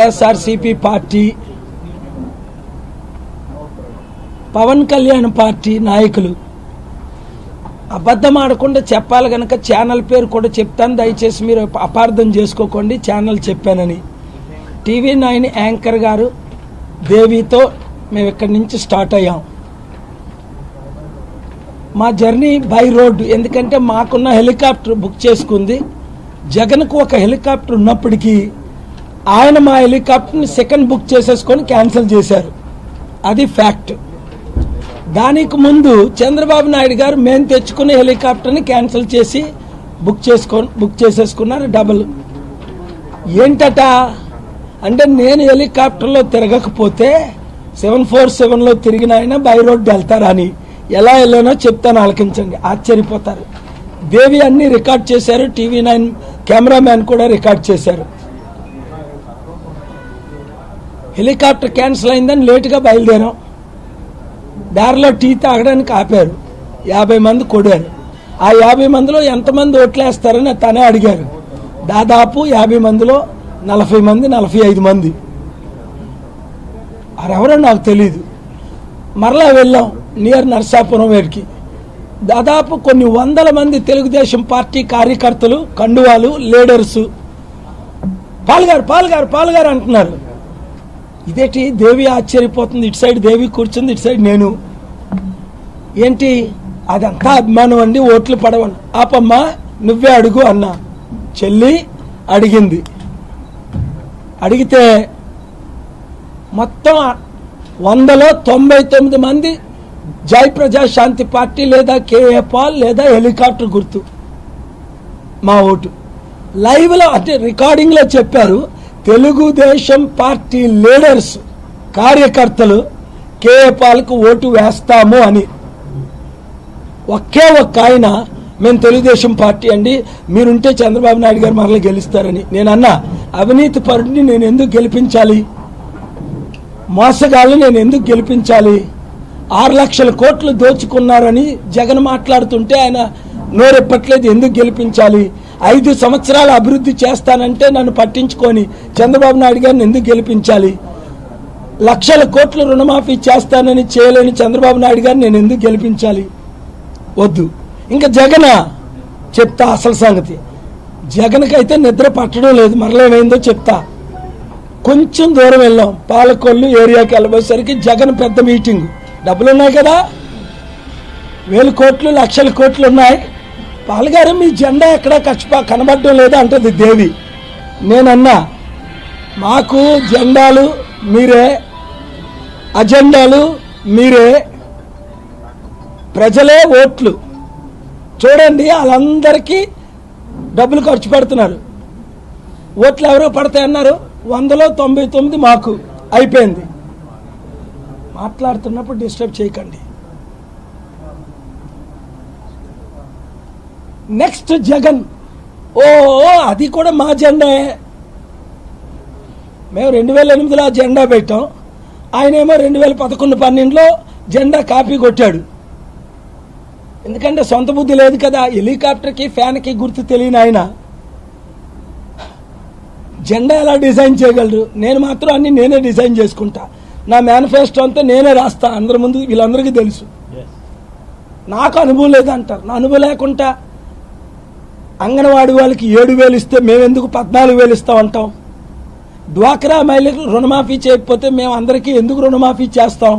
YSRCP party, Pawan Kalyan party నాయకులు అబద్ధం ఆడకుండా చెప్పాలి కనుక ఛానల్ పేరు కూడా చెప్తాను, దయచేసి మీరు అపార్థం చేసుకోకండి. ఛానల్ చెప్పానని TV9 యాంకర్ గారు దేవితో మేము ఇక్కడి నుంచి స్టార్ట్ అయ్యాం. మా జర్నీ బై రోడ్, ఎందుకంటే మాకున్న హెలికాప్టర్ బుక్ చేసుకుంది. జగన్కు ఒక హెలికాప్టర్ ఉన్నప్పటికీ ఆయన మా హెలికాప్టర్ని సెకండ్ బుక్ చేసేసుకొని క్యాన్సిల్ చేశారు. అది ఫ్యాక్ట్. దానికి ముందు చంద్రబాబు నాయుడు గారు మేము తెచ్చుకునే హెలికాప్టర్ని క్యాన్సిల్ చేసి బుక్ చేసేసుకున్నారు డబుల్. ఏంటట అంటే నేను హెలికాప్టర్లో తిరగకపోతే 747లో తిరిగిన ఆయన బై రోడ్ వెళ్తారా అని. ఎలా వెళ్ళానో చెప్తాను, ఆలకించండి, ఆశ్చర్యపోతారు. దేవి అన్ని రికార్డ్ చేశారు, TV9 కెమెరామ్యాన్ కూడా రికార్డ్ చేశారు. హెలికాప్టర్ క్యాన్సిల్ అయిందని లేటుగా బయలుదేరాం. దారిలో టీ తాగడానికి ఆపారు. 50 మంది కొడారు. ఆ 50 మందిలో ఎంతమంది ఓట్లేస్తారని తనే అడిగారు. దాదాపు 50 మందిలో 40 మంది 45 మంది. ఎవరో నాకు తెలీదు. మరలా వెళ్ళాం నియర్ నర్సాపురం వేడికి. దాదాపు కొన్ని వందల మంది తెలుగుదేశం పార్టీ కార్యకర్తలు, కండువాలు, లీడర్సు పాల్గారు అంటున్నారు. ఇదేంటి దేవి ఆశ్చర్యపోతుంది. ఇటు సైడ్ దేవి కూర్చుంది, ఇటు సైడ్ నేను. ఏంటి అదంతా అభిమానం అండి, ఓట్లు పడవండి. ఆపమ్మా నువ్వే అడుగు అన్నా. చెల్లి అడిగింది. అడిగితే మొత్తం 100లో 99 మంది జై ప్రజాశాంతి పార్టీ లేదా కేఏ పాల్ లేదా హెలికాప్టర్ గుర్తు మా ఓటు. లైవ్లో అంటే రికార్డింగ్లో చెప్పారు. తెలుగుదేశం పార్టీ లీడర్స్, కార్యకర్తలు కేఏ పాల్కు ఓటు వేస్తాము అని. ఒకే ఒక్క ఆయన మేము తెలుగుదేశం పార్టీ అండి, మీరుంటే చంద్రబాబు నాయుడు గారు మరలా గెలుస్తారని. నేను అన్నా, అవినీతి పరుడిని నేను ఎందుకు గెలిపించాలి? మోసగాళ్ళని నేను ఎందుకు గెలిపించాలి? 6 లక్షల కోట్లు దోచుకున్నారని జగన్ మాట్లాడుతుంటే ఆయన నోరెప్పట్లేదు, ఎందుకు గెలిపించాలి? 5 సంవత్సరాలు అభివృద్ధి చేస్తానంటే నన్ను పట్టించుకొని చంద్రబాబు నాయుడు గారిని ఎందుకు గెలిపించాలి? లక్షల కోట్లు రుణమాఫీ చేస్తానని చేయలేని చంద్రబాబు నాయుడు గారిని నేను ఎందుకు గెలిపించాలి? వద్దు. ఇంకా జగన్ చెప్తా అసలు సంగతి. జగన్కైతే నిద్ర పట్టడం లేదు. మరలేమైందో చెప్తా. కొంచెం దూరం వెళ్ళాం, పాలకొల్లు ఏరియాకి వెళ్ళబోయేసరికి జగన్ పెద్ద మీటింగ్. డబ్బులు ఉన్నాయి కదా, 1000 కోట్లు, లక్షల కోట్లు ఉన్నాయి. పాల్గారు మీ జెండా ఎక్కడా కనబడడం లేదా అంటది దేవి. నేనన్నా, మాకు జెండాలు మీరే, అజెండాలు మీరే, ప్రజలే ఓట్లు. చూడండి వాళ్ళందరికీ డబ్బులు ఖర్చు పెడుతున్నారు. ఓట్లు ఎవరో పడతాయన్నారు. 100లో 99 మాకు. అయిపోయింది. మాట్లాడుతున్నప్పుడు డిస్టర్బ్ చేయకండి. నెక్స్ట్ జగన్, ఓ అది కూడా మా జెండాయే. మేము 2008లో ఆ జెండా పెట్టాం. ఆయనేమో 2011-12లో జెండా కాపీ కొట్టాడు. ఎందుకంటే సొంత బుద్ధి లేదు కదా. హెలికాప్టర్కి ఫ్యాన్కి గుర్తు తెలియని ఆయన జెండా ఎలా డిజైన్ చేయగలరు? నేను మాత్రం అన్ని నేనే డిజైన్ చేసుకుంటా. నా మేనిఫెస్టో అంతా నేనే రాస్తా. అందరి ముందు వీళ్ళందరికీ తెలుసు. నాకు అనుభవం లేదంటారు. నా అనుభవం లేకుండా అంగన్వాడీ వాళ్ళకి 7,000 ఇస్తే మేమెందుకు 14,000 ఇస్తామంటాం? డ్వాక్రా మహిళలకు రుణమాఫీ చేయకపోతే మేము అందరికీ ఎందుకు రుణమాఫీ చేస్తాం?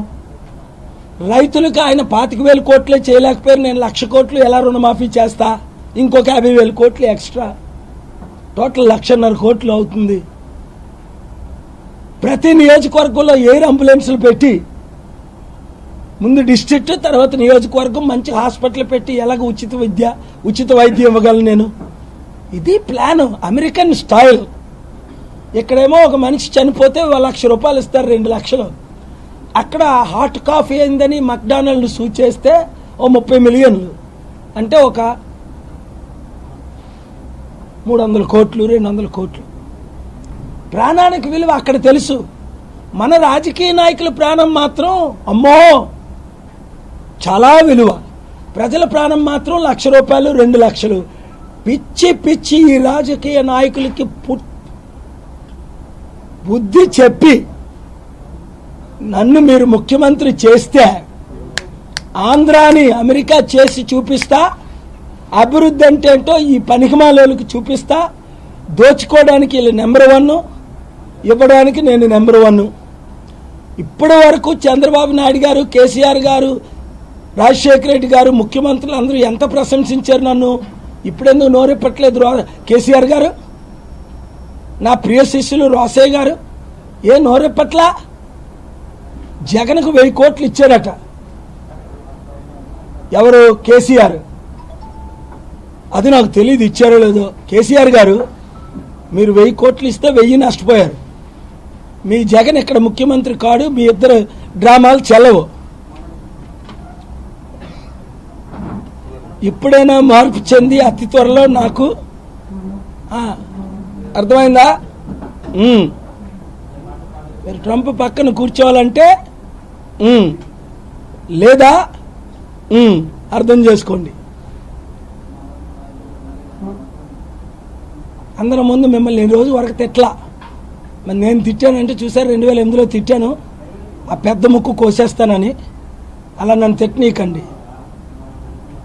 రైతులకు ఆయన 25,000 కోట్లే చేయలేకపోయారు, నేను 1,00,000 కోట్లు ఎలా రుణమాఫీ చేస్తా? ఇంకొక 50,000 కోట్లు ఎక్స్ట్రా, టోటల్ 1,50,000 కోట్లు అవుతుంది. ప్రతి నియోజకవర్గంలో ఎయిర్ అంబులెన్సులు పెట్టి, ముందు డిస్ట్రిక్ట్ తర్వాత నియోజకవర్గం మంచి హాస్పిటల్ పెట్టి ఎలాగ ఉచిత వైద్యం ఇవ్వగలను నేను? ఇది ప్లాన్, అమెరికన్ స్టైల్. ఇక్కడేమో ఒక మనిషి చనిపోతే 1,00,000 రూపాయలు ఇస్తారు, 2 లక్షలు. అక్కడ హాట్ కాఫీ అయిందని మక్డానల్డ్ సూ చేస్తే 30 మిలియన్లు, అంటే ఒక 300 కోట్లు 200 కోట్లు. ప్రాణానికి విలువ అక్కడ తెలుసు. మన రాజకీయ నాయకుల ప్రాణం మాత్రం అమ్మో చాలా విలువ. ప్రజల ప్రాణం మాత్రం 1,00,000 రూపాయలు 2 లక్షలు. పిచ్చి పిచ్చి ఈ రాజకీయ నాయకులకి బుద్ధి చెప్పి నన్ను మీరు ముఖ్యమంత్రి చేస్తే ఆంధ్రాని అమెరికా చేసి చూపిస్తా, అభివృద్ధి అంటే ఏంటో ఈ పనికిమాలోకి చూపిస్తా, దోచుకోవడానికి వీళ్ళు నెంబర్ 1, ఇవ్వడానికి నేను నెంబర్ 1. ఇప్పటి వరకు చంద్రబాబు నాయుడు గారు, కేసీఆర్ గారు, రాజశేఖర రెడ్డి గారు ముఖ్యమంత్రులు అందరూ ఎంత ప్రశంసించారు నన్ను. ఇప్పుడెందుకు నోరెప్పట్లేదు కేసీఆర్ గారు? నా ప్రియ శిష్యులు రోసయ్య గారు నోరెప్పట్లా? జగన్కు 1000 కోట్లు ఇచ్చారట. ఎవరు? కేసీఆర్. అది నాకు తెలియదు ఇచ్చారో లేదో. కేసీఆర్ గారు మీరు 1000 కోట్లు ఇస్తే 1000 నష్టపోయారు. మీ జగన్ ఇక్కడ ముఖ్యమంత్రి కాడు, మీ ఇద్దరు డ్రామాలు చెల్లవు. ఇప్పుడైనా మార్పు చెంది అతి త్వరలో నాకు అర్థమైందా? మీరు ట్రంప్ పక్కన కూర్చోవాలంటే లేదా అర్థం చేసుకోండి. అందరం ముందు మిమ్మల్ని ఈ రోజు వరకు తిట్లా. మరి నేను తిట్టానంటే చూసారు, 2008లో తిట్టాను, ఆ పెద్ద ముక్కు కోసేస్తానని. అలా నన్ను తిట్టనీయకండి.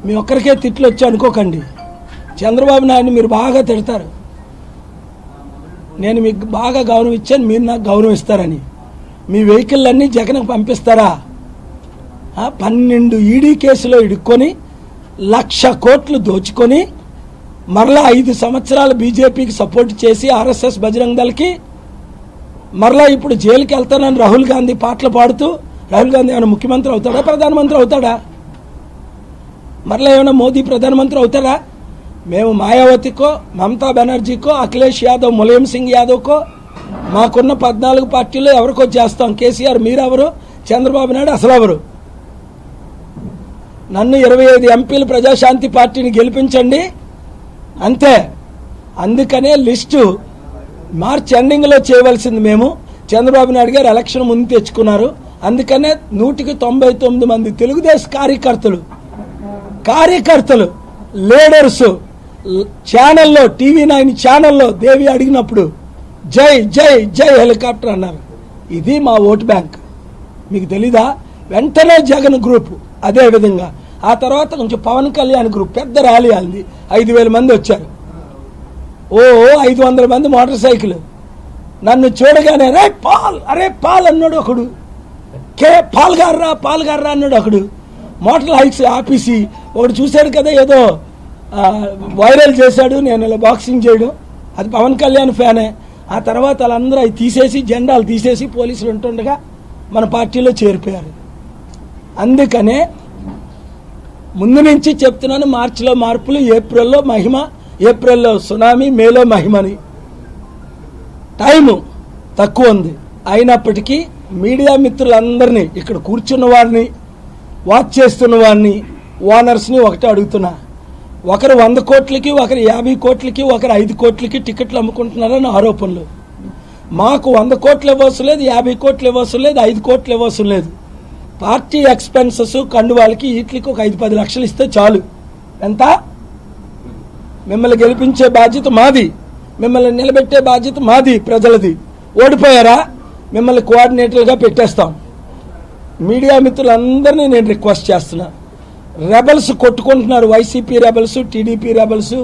మీ ఒక్కరికే తిట్లు వచ్చి అనుకోకండి. చంద్రబాబు నాయుడిని మీరు బాగా తిడతారు. నేను మీకు బాగా గౌరవం ఇచ్చాను, మీరు నాకు గౌరవం ఇస్తారని. మీ వెహికల్ జగన్కి పంపిస్తారా? 12 ఈడీ కేసులో ఇడుక్కొని 1,00,000 కోట్లు దోచుకొని మరలా 5 సంవత్సరాలు బీజేపీకి సపోర్ట్ చేసి ఆర్ఎస్ఎస్ బజరంగ్ దళకి మరలా ఇప్పుడు జైలుకి వెళ్తానని రాహుల్ గాంధీ పాటలు పాడుతూ, రాహుల్ గాంధీ ఏమైనా ముఖ్యమంత్రి అవుతాడా? ప్రధానమంత్రి అవుతాడా? మరలా ఏమైనా మోదీ ప్రధానమంత్రి అవుతాడా? మేము మాయావతికో, మమతా బెనర్జీకో, అఖిలేష్ యాదవ్, ములాయం సింగ్ యాదవ్కో, మాకున్న 14 పార్టీలో ఎవరికో చేస్తాం. కేసీఆర్ మీరెవరు? చంద్రబాబు నాయుడు అసలు ఎవరు? నన్ను 25 ఎంపీలు ప్రజాశాంతి పార్టీని గెలిపించండి అంతే. అందుకనే లిస్టు మార్చి ఎండింగ్లో చేయవలసింది మేము. చంద్రబాబు నాయుడు గారు ఎలక్షన్ ముందు తెచ్చుకున్నారు. అందుకనే 199 మంది తెలుగుదేశం కార్యకర్తలు లీడర్స్ ఛానల్లో, TV9 ఛానల్లో దేవి అడిగినప్పుడు జై జై జై హెలికాప్టర్ అన్నారు. ఇది మా ఓటు బ్యాంక్. మీకు తెలీదా? వెంటనే జగన్ గ్రూప్ అదే విధంగా. ఆ తర్వాత కొంచెం పవన్ కళ్యాణ్ గ్రూప్ పెద్ద ర్యాలీ అయింది. 5,000 మంది వచ్చారు. 500 మంది మోటార్ సైకిల్. నన్ను చూడగానే అరే పాల్ అన్నాడు ఒకడు, పాల్ గార్రా అన్నాడు ఒకడు. మోటార్ హైక్స్ ఆపేసి ఒకడు చూశాడు కదా, ఏదో వైరల్ చేశాడు, నేను ఇలా బాక్సింగ్ చేయడం, అది పవన్ కళ్యాణ్ ఫ్యానే. ఆ తర్వాత వాళ్ళందరూ అవి తీసేసి, జెండాలు తీసేసి పోలీసులు ఉంటుండగా మన పార్టీలో చేరిపోయారు. అందుకనే ముందు నుంచి చెప్తున్నాను, మార్చిలో మార్పులు, ఏప్రిల్లో మహిమ, ఏప్రిల్లో సునామీ, మేలో మహిమని. టైము తక్కువ ఉంది. అయినప్పటికీ మీడియా మిత్రులందరినీ, ఇక్కడ కూర్చున్న వారిని, వాచ్ చేస్తున్న వారిని, ఓనర్స్ని ఒకటే అడుగుతున్నా. ఒకరు 100 కోట్లకి, ఒకరు 50 కోట్లకి, ఒకరు 5 కోట్లకి టికెట్లు అమ్ముకుంటున్నారని ఆరోపణలు. మాకు 100 కోట్లు ఇవ్వవలసిన లేదు, 50 కోట్లు ఇవ్వవలసిన లేదు, 5 కోట్లు ఇవ్వవలసిన లేదు. పార్టీ ఎక్స్పెన్సెస్ కండువాళ్ళకి వీటికి ఒక 5-10 లక్షలు ఇస్తే చాలు. ఎంత? మిమ్మల్ని గెలిపించే బాధ్యత మాది, మిమ్మల్ని నిలబెట్టే బాధ్యత మాది, ప్రజలది. ఓడిపోయారా? మిమ్మల్ని కోఆర్డినేటర్లుగా పెట్టేస్తాం. మీడియా మిత్రులందరినీ నేను రిక్వెస్ట్ చేస్తున్నా. రెబల్స్ కొట్టుకుంటున్నారు, YCP rebels, TDP rebels,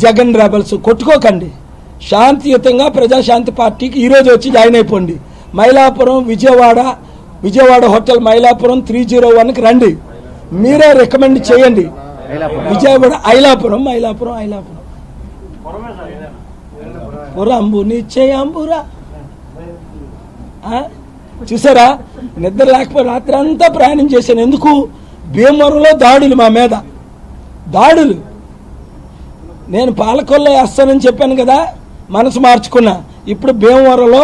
Jagan rebels. కొట్టుకోకండి. శాంతియుతంగా ప్రజాశాంతి పార్టీకి ఈరోజు వచ్చి జాయిన్ అయిపోండి. మైలాపురం, విజయవాడ హోటల్ మైలాపురం 301కి రండి. మీరే రికమెండ్ చేయండి. విజయవాడ ఐలాపురం పురంబు నిశ్చయాంబురా. చూసారా? నిద్ర లేకపోతే రాత్రి అంతా ప్రయాణం చేశాను. ఎందుకు? భీమవరంలో దాడులు, మా మీద దాడులు. నేను పాలకొల్లో వేస్తానని చెప్పాను కదా, మనసు మార్చుకున్నా. ఇప్పుడు భీమవరంలో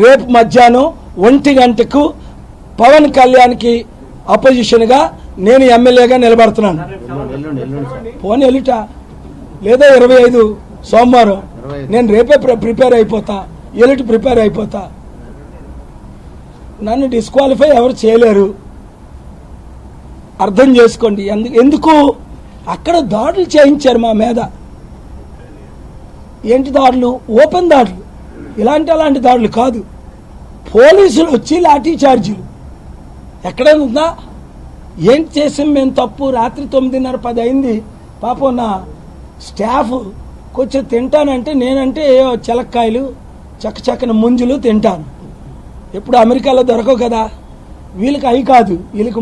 రేపు మధ్యాహ్నం 1 గంటకు పవన్ కళ్యాణ్కి అపోజిషన్గా నేను ఎమ్మెల్యేగా నిలబడుతున్నాను. పోనీ ఎల్లుట లేదా 25 సోమవారం. నేను రేపే ప్రిపేర్ అయిపోతా, ఎల్లుటి ప్రిపేర్ అయిపోతా. నన్ను డిస్క్వాలిఫై ఎవరు చేయలేరు. అర్థం చేసుకోండి. ఎందుకు అక్కడ దాడులు చేయించారు మా మీద. ఏంటి దాడులు? ఓపెన్ దాడులు. అలాంటి దాడులు కాదు. పోలీసులు వచ్చి లాఠీ చార్జీలు ఎక్కడైనా ఉందా? ఏంటి చేసాం మేము తప్పు? రాత్రి 9:30, 10 అయింది. పాపం నా స్టాఫ్ కొంచెం తింటానంటే నేనంటే చిలక్కాయలు చక్కచక్కన ముంజులు తింటాను. ఎప్పుడు అమెరికాలో దొరకవు కదా, వీళ్ళకి అవి కాదు, వీళ్ళకి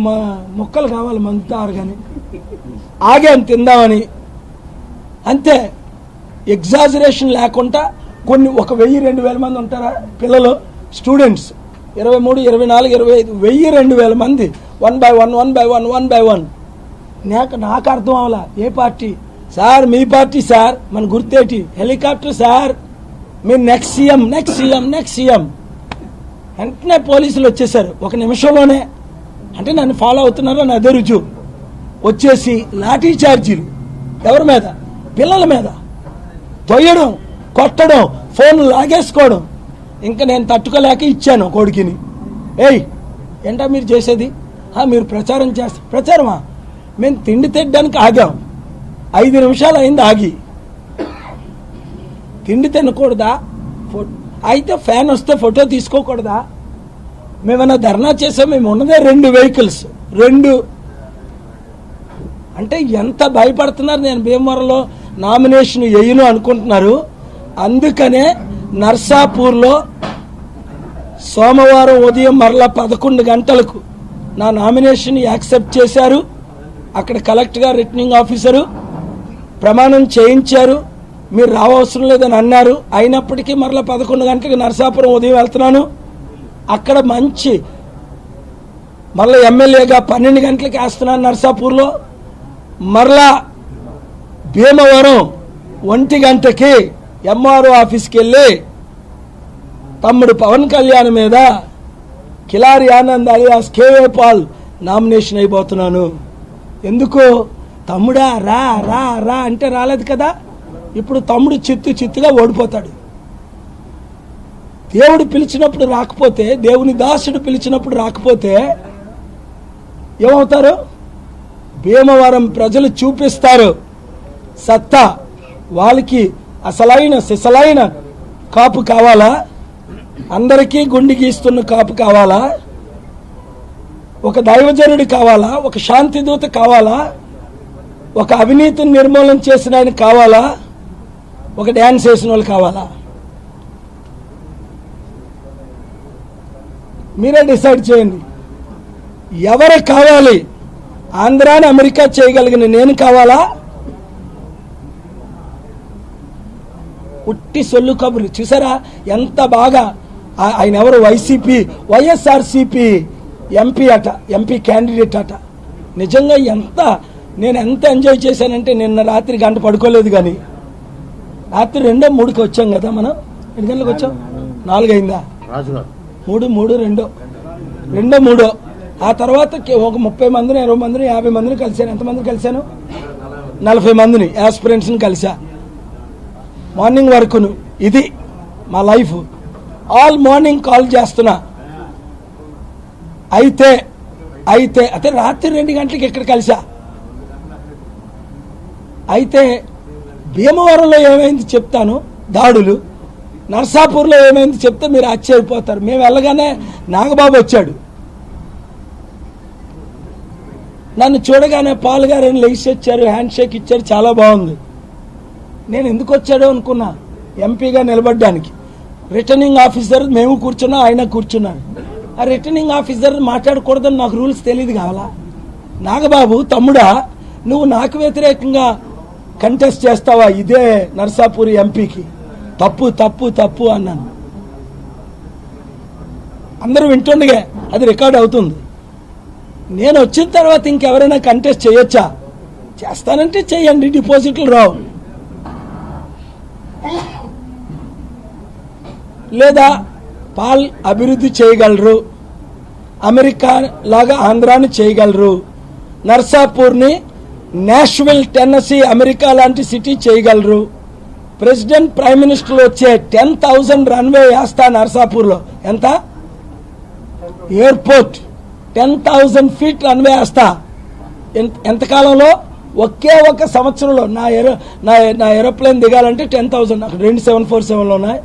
ముక్కలు కావాలి మంతారు. కానీ ఆగాను తిందామని, అంతే. ఎగ్జాజరేషన్ లేకుండా కొన్ని 1000-2000 మంది ఉంటారా పిల్లలు, స్టూడెంట్స్ 23, 24, 25, 1000-2000 మంది 1 by 1 నాకు అర్థం అవలా. ఏ పార్టీ సార్? మీ పార్టీ సార్. మన గుర్తేటి? Helicopter sir. మీరు నెక్స్ట్ సీఎం. వెంటనే పోలీసులు వచ్చేసారు 1 నిమిషంలోనే. అంటే నన్ను ఫాలో అవుతున్నారో అని అదే రుజువు. వచ్చేసి లాఠీ చార్జీలు ఎవరి మీద? పిల్లల మీద. తొయ్యడం, కొట్టడం, ఫోన్ లాగేసుకోవడం. ఇంకా నేను తట్టుకోలేక ఇచ్చాను కొడుకుని. ఏయ్ ఏంటా మీరు చేసేది? మీరు ప్రచారం చేస్తారు. ప్రచారమా? మేము తిండి తినడానికి ఆగాం. 5 నిమిషాలు అయింది ఆగి. తిండి తినకూడదా? అయితే ఫ్యాన్ వస్తే ఫోటో తీసుకోకూడదా? మేమన్నా ధర్నా చేసాం? మేము ఉన్నదే 2 వెహికల్స్. 2 అంటే ఎంత భయపడుతున్నారు. నేను భీమవరంలో నామినేషన్ వేయను అనుకుంటున్నారు. అందుకనే నర్సాపూర్లో సోమవారం ఉదయం మరలా 11 గంటలకు నా నామినేషన్ యాక్సెప్ట్ చేశారు. అక్కడ కలెక్టర్ గారు, రిటర్నింగ్ ఆఫీసరు ప్రమాణం చేయించారు. మీరు రావవసరం లేదని అన్నారు. అయినప్పటికీ మరలా 11 గంటలకు నర్సాపురం ఉదయం వెళ్తున్నాను. అక్కడ మంచి మరలా ఎమ్మెల్యేగా 12 గంటలకు వేస్తున్నాను నర్సాపూర్లో. మరలా భీమవరం 1 గంటకి ఎంఆర్ఓ ఆఫీస్కి వెళ్ళి తమ్ముడు పవన్ కళ్యాణ్ మీద Kilari Anand alias KA Paul nomination అయిపోతున్నాను. ఎందుకు? తమ్ముడా రా రా రా అంటే రాలేదు కదా. ఇప్పుడు తమ్ముడు చిత్తుగా ఓడిపోతాడు. దేవుడు పిలిచినప్పుడు రాకపోతే, దేవుని దాసుడు పిలిచినప్పుడు రాకపోతే ఏమవుతారు? భీమవరం ప్రజలు చూపిస్తారు సత్తా. వాళ్ళకి అసలైన సిసలైన కాపు కావాలా? అందరికీ గుండి గీస్తున్న కాపు కావాలా? ఒక దైవజనుడు కావాలా? ఒక శాంతి దూత కావాలా? ఒక అవినీతిని నిర్మూలన చేసిన ఆయన కావాలా? ఒక డ్యాన్స్ వేసిన వాళ్ళు కావాలా? మీరే డిసైడ్ చేయండి. ఎవరు కావాలి? ఆంధ్రాని అమెరికా చేయగలిగిన నేను కావాలా? ఉట్టి సొల్లు కబుర్లు. చూసారా ఎంత బాగా ఆయన ఎవరు? వైఎస్ఆర్సీపీ ఎంపీ అట, ఎంపీ క్యాండిడేట్ అట. నిజంగా నేను ఎంత ఎంజాయ్ చేశానంటే నిన్న రాత్రి 1 గంట పడుకోలేదు. కానీ రాత్రి 2, 3కి వచ్చాం కదా. మనం 2 గంటలకు వచ్చాం. 4 అయిందా? 3. ఆ తర్వాత ఒక 30 మందిని, 20 మందిని, 50 మందిని కలిశాను. ఎంతమందిని కలిశాను? 40 మందిని యాస్పిరెంట్స్ని కలిసా. మార్నింగ్ వరకును. ఇది మా లైఫ్. ఆల్ మార్నింగ్ కాల్ చేస్తున్నా. అయితే రాత్రి 2 గంటలకి ఇక్కడ కలిసా. అయితే భీమవరంలో ఏమైంది చెప్తాను. దాడులు. నర్సాపూర్లో ఏమైంది చెప్తే మీరు ఆశ్చర్యపోతారు. మేము వెళ్ళగానే నాగబాబు వచ్చాడు. నన్ను చూడగానే పాల్ గారు అని లేచి వచ్చారు, హ్యాండ్ షేక్ ఇచ్చారు. చాలా బాగుంది. నేను ఎందుకు వచ్చాడో అనుకున్నా, ఎంపీగా నిలబడ్డానికి. రిటర్నింగ్ ఆఫీసర్ మేము కూర్చున్నా, ఆయన కూర్చున్నాను. ఆ రిటర్నింగ్ ఆఫీసర్ మాట్లాడకూడదని నాకు రూల్స్ తెలియదు కావాలా? నాగబాబు తమ్ముడా, నువ్వు నాకు వ్యతిరేకంగా కంటెస్ట్ చేస్తావా ఇదే నర్సాపూర్ ఎంపీకి? తప్పు అన్నాను. అందరూ వింటుండగా అది రికార్డ్ అవుతుంది. నేను వచ్చిన తర్వాత ఇంకెవరైనా కంటెస్ట్ చేయొచ్చా? చేస్తానంటే చెయ్యండి, డిపాజిట్లు రావు. లేదా పాల్ అభివృద్ధి చేయగలరు, అమెరికా లాగా ఆంధ్రాని చేయగలరు, నర్సాపూర్ని నేషనల్ టెన్నసీ అమెరికా లాంటి సిటీ చేయగలరు. ప్రెసిడెంట్ ప్రైమ్ మినిస్టర్ వచ్చే 10,000 రన్వే వేస్తా నర్సాపూర్లో. ఎంత? ఎయిర్పోర్ట్ 10,000 ఫీట్ రన్వే వేస్తా. ఎంతకాలంలో? ఒకే ఒక సంవత్సరంలో. నా ఏరోప్లేన్ దిగాలంటే 10,000. అక్కడ 2 747 ఉన్నాయి.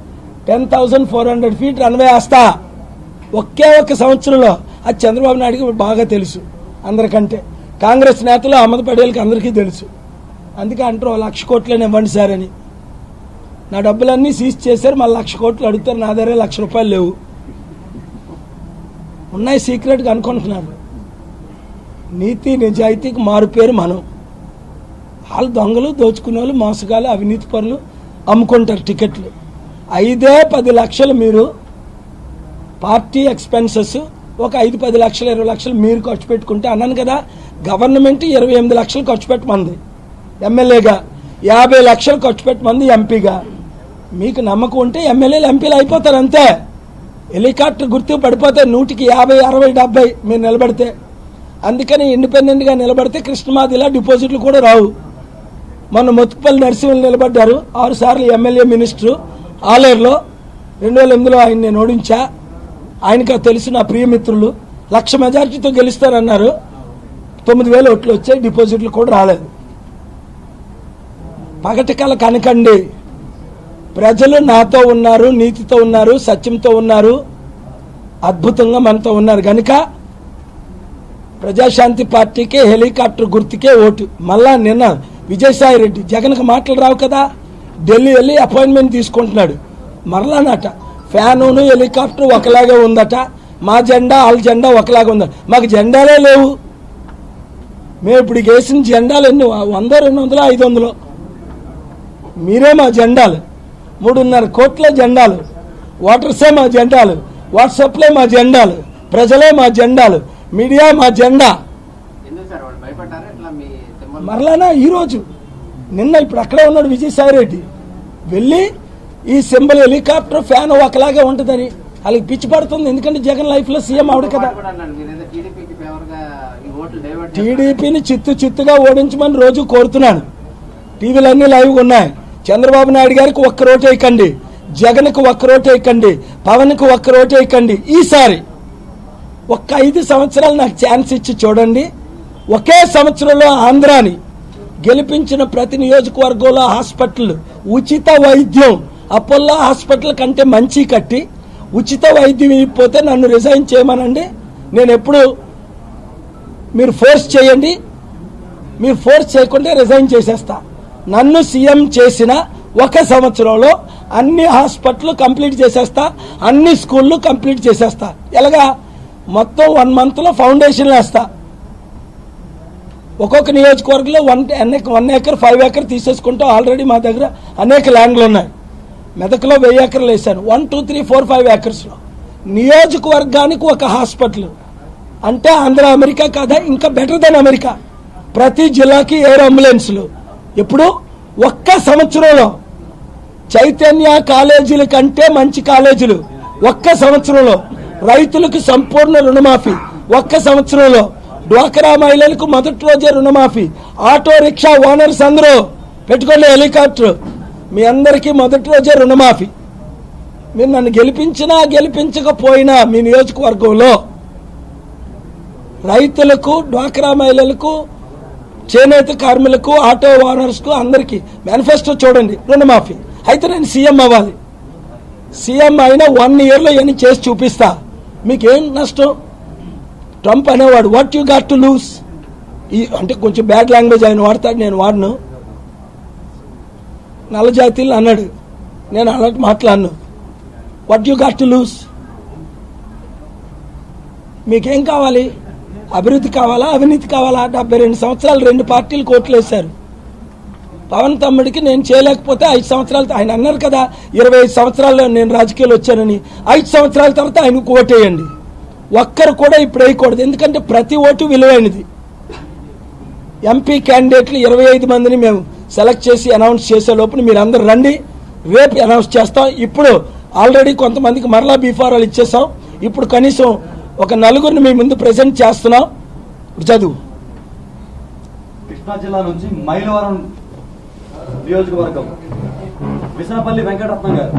10,400 ఫీట్ రన్వే వేస్తా. ఒకే ఒక్క సంవత్సరంలో అది చంద్రబాబు నాయుడుకి బాగా తెలుసు, అందరికంటే కాంగ్రెస్ నేతలు అహ్మద్ పటేల్కి అందరికీ తెలుసు. అందుకే అంటారు 1,00,000 కోట్లని ఇవ్వండి సార్ అని. నా డబ్బులన్నీ సీజ్ చేశారు, మళ్ళీ 1,00,000 కోట్లు అడుగుతారు, నా దగ్గర 1,00,000 రూపాయలు లేవు. ఉన్నాయి సీక్రెట్గా అనుకుంటున్నారు. నీతి నిజాయితీకి మారు పేరు మనం. వాళ్ళు దొంగలు, దోచుకునే వాళ్ళు, మోసగాలు, అవినీతి పరులు, అమ్ముకుంటారు టికెట్లు. 5-10 లక్షలు మీరు పార్టీ ఎక్స్పెన్సెస్ ఒక 5-10 లక్షలు 20 లక్షలు మీరు ఖర్చు పెట్టుకుంటే అన్నాను కదా, గవర్నమెంట్ 28 లక్షలు ఖర్చు పెట్టమంది ఎమ్మెల్యేగా, 50 లక్షలు ఖర్చు పెట్టమంది ఎంపీగా. మీకు నమ్మకం ఉంటే ఎమ్మెల్యేలు ఎంపీలు అయిపోతారు అంతే. హెలికాప్టర్ గుర్తు పడిపోతే 100కి 50, 60, 70 మీరు నిలబడితే. అందుకని ఇండిపెండెంట్గా నిలబడితే కృష్ణమాదిలా డిపాజిట్లు కూడా రావు. మొన్న మొత్తుపల్లి నరసింహులు నిలబడ్డారు, 6 సార్లు ఎమ్మెల్యే మినిస్టరు ఆలేరులో. 2008లో ఆయన నేను ఓడించా. ఆయనకు తెలుసు, నా ప్రియమిత్రులు 1,00,000 మెజార్టీతో గెలుస్తారన్నారు. 9,000 ఓట్లు వచ్చాయి, డిపాజిట్లు కూడా రాలేదు. పగటికల కనకండి, ప్రజలు నాతో ఉన్నారు, నీతితో ఉన్నారు, సత్యంతో ఉన్నారు, అద్భుతంగా మనతో ఉన్నారు. కనుక ప్రజాశాంతి పార్టీకే, హెలికాప్టర్ గుర్తుకే ఓటు. మళ్ళా నిన్న విజయసాయి రెడ్డి, జగన్కి మాటలు రావు కదా, ఢిల్లీ వెళ్ళి అపాయింట్మెంట్ తీసుకుంటున్నాడు. మరలానట ఫ్యానును హెలికాప్టర్ ఒకలాగే ఉందట, మా జెండా వాళ్ళ జెండా ఒకలాగా ఉందట. మాకు జెండాలే లేవు. మేము ఇప్పుడు వేసిన జెండాలు ఎన్ని, 100, 200, 500. మీరే మా జెండాలు. 3.5 కోట్ల జెండాలు. ఓటర్సే మా జెండాలు, వాట్సాప్లే మా జెండాలు, ప్రజలే మా జెండాలు, మీడియా మా జెండా. మరలానా ఈరోజు నిన్న ఇప్పుడు అక్కడే ఉన్నాడు విజయసాయి రెడ్డి, వెళ్ళి ఈ సింబల్ హెలికాప్టర్ ఫ్యాన్ ఒకలాగే ఉంటుందని వాళ్ళకి పిచ్చి పడుతుంది. ఎందుకంటే జగన్ లైఫ్లో సీఎం ఆవిడ కదా. టీడీపీని చిత్తుగా ఓడించమని రోజు కోరుతున్నాను. టీవీలన్నీ లైవ్ ఉన్నాయి. చంద్రబాబు నాయుడు గారికి ఒక్క రోటు వేయకండి, జగన్కి ఒక్క రోటు వేయకండి, పవన్కి ఒక్క రోటు వేయకండి. ఈసారి ఒక్క 5 సంవత్సరాలు నాకు ఛాన్స్ ఇచ్చి చూడండి. ఒకే సంవత్సరంలో ఆంధ్రాని గెలిపించిన ప్రతి నియోజకవర్గంలో హాస్పిటల్ ఉచిత వైద్యం, అపోలో హాస్పిటల్ కంటే మంచి కట్టి ఉచిత వైద్యం ఇవ్వకపోతే నన్ను రిజైన్ చేయమనండి. నేను ఎప్పుడు, మీరు ఫోర్స్ చేయండి, మీరు ఫోర్స్ చేయకుంటే రిజైన్ చేసేస్తా. నన్ను సీఎం చేసిన ఒక సంవత్సరంలో అన్ని హాస్పిటల్ కంప్లీట్ చేసేస్తా, అన్ని స్కూళ్ళు కంప్లీట్ చేసేస్తా. ఎలాగా మొత్తం 1 మంత్లో ఫౌండేషన్లు వేస్తా. ఒక్కొక్క నియోజకవర్గంలో 1 ఏకర్ 5 ఏకర్ తీసేసుకుంటాం. ఆల్రెడీ మా దగ్గర అనేక ల్యాండ్లు ఉన్నాయి. మెదక్లో 1000 ఏకర్లు వేసాను. 1, 2, 3, 4, 5 ఏకర్స్లో నియోజకవర్గానికి ఒక హాస్పిటల్ అంటే ఆంధ్ర అమెరికా కాదా, ఇంకా బెటర్ దెన్ అమెరికా. ప్రతి జిల్లాకి ఎయిర్ అంబులెన్స్లు. ఇప్పుడు ఒక్క సంవత్సరంలో చైతన్య కాలేజీల కంటే మంచి కాలేజీలు ఒక్క సంవత్సరంలో. రైతులకు సంపూర్ణ రుణమాఫీ ఒక్క సంవత్సరంలో. డ్వాక్రా మహిళలకు మొదటి రోజే రుణమాఫీ. ఆటో రిక్షా ఓనర్స్ అందరూ పెట్టుకోండి హెలికాప్టర్, మీ అందరికీ మొదటి రోజే రుణమాఫీ. మీరు నన్ను గెలిపించినా గెలిపించకపోయినా మీ నియోజకవర్గంలో రైతులకు, డ్వాక్రా మహిళలకు, చేనేత కార్మికులకు, ఆటో ఓనర్స్కు అందరికీ మేనిఫెస్టో చూడండి, రుణమాఫీ. అయితే నేను సీఎం అవ్వాలి. సీఎం అయినా 1 ఇయర్లో ఇవన్నీ చేసి చూపిస్తా. మీకేం నష్టం? ట్రంప్ అనేవాడు what you got to lose, అంటే కొంచెం బ్యాడ్ లాంగ్వేజ్ ఆయన వాడతాడు, నేను వాడను. నల్ల జాతీయులు అన్నాడు, నేను అలాంటి మాట్లాడను. What you got to lose. మీకేం కావాలి? అభివృద్ధి కావాలా, అవినీతి కావాలా? 72 సంవత్సరాలు 2 పార్టీలు కోట్లు వేశారు. పవన్ తమ్ముడికి నేను చేయలేకపోతే 5 సంవత్సరాలు, ఆయన అన్నారు కదా 25 సంవత్సరాల్లో నేను రాజకీయాలు వచ్చానని, 5 సంవత్సరాల తర్వాత ఆయనకు ఓటేయండి. ఒక్కరు కూడా ఇప్పుడు వేయకూడదు, ఎందుకంటే ప్రతి ఓటు విలువైనది. ఎంపీ క్యాండిడేట్లు 25 మందిని మేము సెలెక్ట్ చేసి అనౌన్స్ చేసే లోపల మీరు అందరు రండి, రేపు అనౌన్స్ చేస్తాం. ఇప్పుడు ఆల్రెడీ కొంతమందికి మరలా బీఫారాలు ఇచ్చేసాం. ఇప్పుడు కనీసం ఒక 4గురిని మీ ముందు ప్రెజెంట్ చేస్తున్నాం. చదువు. కృష్ణా జిల్లా నుంచి మైలవరం నియోజకవర్గం విసనపల్లి వెంకటరత్నం గారు.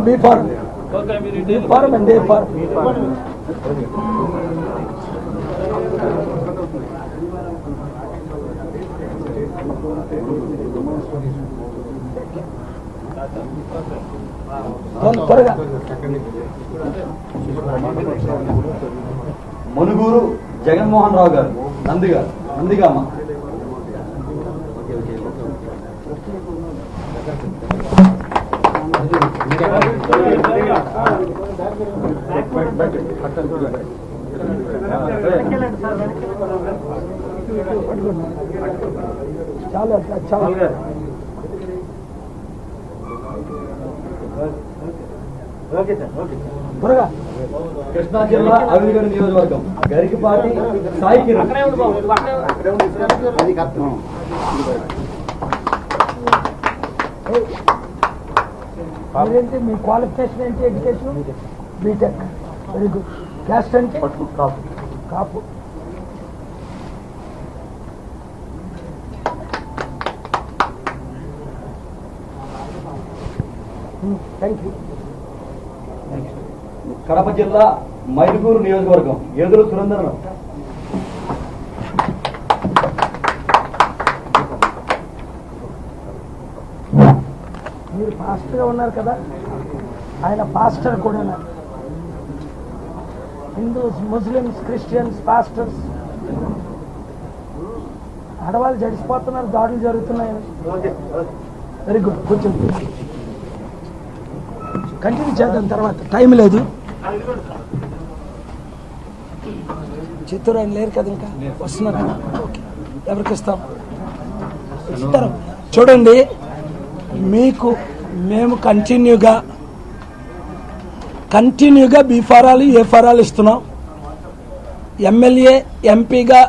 బీ ఫార్మ్ ఫారం అండి ఫారం. త్వరగా మనుగూరు జగన్మోహన్ రావు గారు నందిగామ. చాలా చాలా త్వరగా. కృష్ణా జిల్లా అవినిగడ్డ నియోజకవర్గం గరికపాటి సాయి కిరణ్. మీరేంటి, మీ క్వాలిఫికేషన్ ఏంటి? Education B Tech. Very good. Caste అంటే కాపు. Thank you. కడప జిల్లా మైదుగూరు నియోజకవర్గం ఎదురు సురేంద్రరావు. మీరు పాస్టర్గా ఉన్నారు కదా, ఆయన పాస్టర్ కూడా. హిందూస్, ముస్లిమ్స్, క్రిస్టియన్స్ పాస్టర్స్ ఆడవాళ్ళు జడిసిపోతున్నారు, దాడులు జరుగుతున్నాయి. Very good. కూర్చోండి, కంటిన్యూ చేద్దాం, తర్వాత టైం లేదు. చిత్తూరు ఆయన లేరు కదా, ఇంకా వస్తున్నారు. ఓకే, ఎవరికి ఇస్తాం? ఇస్తారు. చూడండి, మీకు మేము కంటిన్యూగా బీ ఫారాలు, ఏ ఫారాలు ఇస్తున్నాం. ఎమ్మెల్యే, ఎంపీగా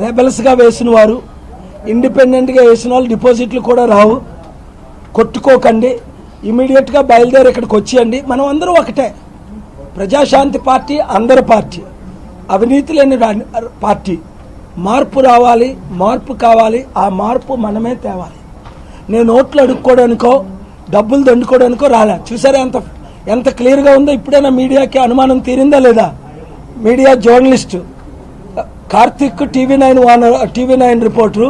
రెబల్స్గా వేసిన వారు, ఇండిపెండెంట్గా వేసిన వాళ్ళు డిపాజిట్లు కూడా రావు. కొట్టుకోకండి, ఇమీడియట్గా బయలుదేరి ఇక్కడికి వచ్చేయండి. మనం అందరూ ఒకటే. ప్రజాశాంతి పార్టీ అందరి పార్టీ, అవినీతి లేని పార్టీ. మార్పు రావాలి, మార్పు కావాలి. ఆ మార్పు మనమే తేవాలి. నేను ఓట్లు అడుక్కోవడానికో డబ్బులు దండుకోవడానికో రాలే. చూసారా ఎంత క్లియర్గా ఉందో? ఇప్పుడైనా మీడియాకి అనుమానం తీరిందా లేదా? Media journalist Karthik, TV nine reporter,